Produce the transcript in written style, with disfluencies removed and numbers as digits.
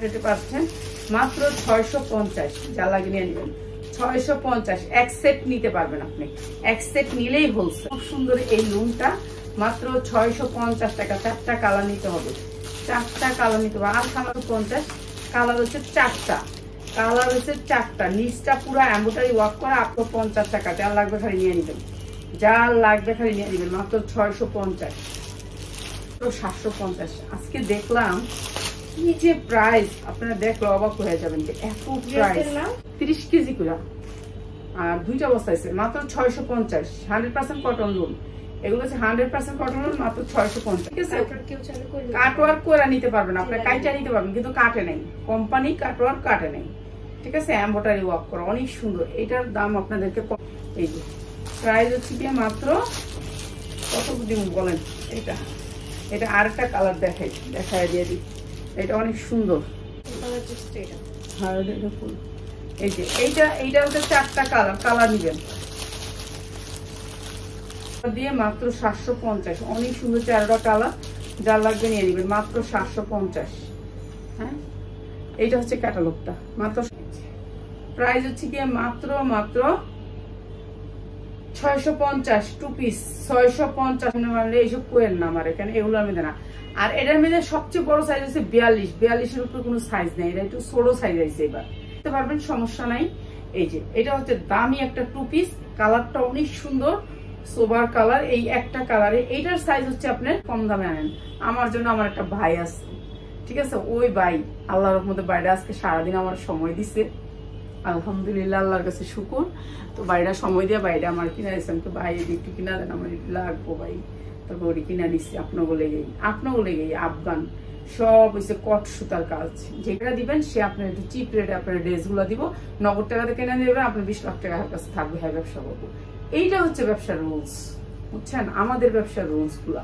রেটে পাচ্ছেন মাত্র 650, যা লাগে নিয়ে নেবেন 650। এক সেট নিতে পারবেন আপনি, এক সেট নিলেই হোলসেল। খুব সুন্দর এই লুমটা মাত্র 650 টাকা। 4টা কালার নিতে হবে, 4টা কালার নিতে হবে। আর 50 কালার হচ্ছে 4টা, কালার হচ্ছে 4টা। নিচটা পুরো এমব্রয়ডারি ওয়ার্ক করা। আপনার 50 টাকা, যা লাগবে খালি নিয়ে নেবেন, যা লাগবে খালি নিয়ে নেবেন। মাত্র 650, 750। আজকে দেখলাম কি যে প্রাইস, আপনারা দেখলে অবাক হয়ে যাবেন যে এত প্রাইস। 30 কেজি করে আর 2টা বস্তা আছে, মাত্র 650। 100% কটন লুন, এগুলো হচ্ছে 100% কটন লুন, মাত্র 650। ঠিক আছে, কাটওয়ার্ক করে নিতে পারবেন, আপনার কাইটা নিতে পারবেন, কিন্তু কাটে নাই, কোম্পানি কাটওয়ার্ক কাটে নাই। ঠিক আছে, এমব্রয়ডারি ওয়ার্ক করা অনেক সুন্দর। এটার দাম আপনাদেরকে এই যে প্রাইস হচ্ছে কি মাত্র কত দিন বলেন। এটা এটা আরেকটা কালার দেখাই দিয়ে দিই, এটা অনেক সুন্দর। এই যে এইটা হচ্ছে 4টা কালার নিবেন দিয়ে মাত্র 750। অনেক সুন্দর 4টা কালার, যা লাগবে নিয়ে নিবেন মাত্র 750। হ্যাঁ, এইটা হচ্ছে ক্যাটালগটা। মাত্র প্রাইস হচ্ছে কি মাত্র 650 টু পিস। 650 মানে এইসব কোয়েন না আমার এখানে, এগুলো আমি দেনা। আর এটার মধ্যে সবচেয়ে বড় সাইজ হচ্ছে 42। 42-এর উপরে কোনো সাইজ নেই, এটা একটু ছোট সাইজ আছে। এবার দেখতে পারবেন, সমস্যা নাই। এই যে এটা হচ্ছে দামি একটা 2 পিস, কালারটা অনেক সুন্দর, সোবার কালার। এই একটা কালারে এইটার সাইজ হচ্ছে আপনার কম দামে আনেন। আমার জন্য আমার একটা ভাই আছে, ঠিক আছে, ওই ভাই আল্লাহর রহমতে বাইরে আজকে সারাদিন আমার সময় দিছে, আলহামদুলিল্লাহ, আল্লাহর কাছে শুকুর। তো বাইরে সময় দিয়ে বাইরে আমার কিনা দিয়েছেন, তো ভাই একটু কিনা দেন, আমার একটু লাগবো ভাই। তারপর ওটি কিনা নিচ্ছি। আপনাকে লেগেই আফগান সব হচ্ছে কট সুতার কাজ। যেটা দিবেন সে আপনার একটু চিপ রেটে আপনার ড্রেসগুলো দিব। নগদ টাকাতে কিনে দেবেন, আপনার 20 লাখ টাকা কাছে থাকবে। হ্যাঁ, ব্যবসা করবো। এইটা হচ্ছে ব্যবসার রুলস, বুঝছেন, আমাদের ব্যবসার রুলস গুলা।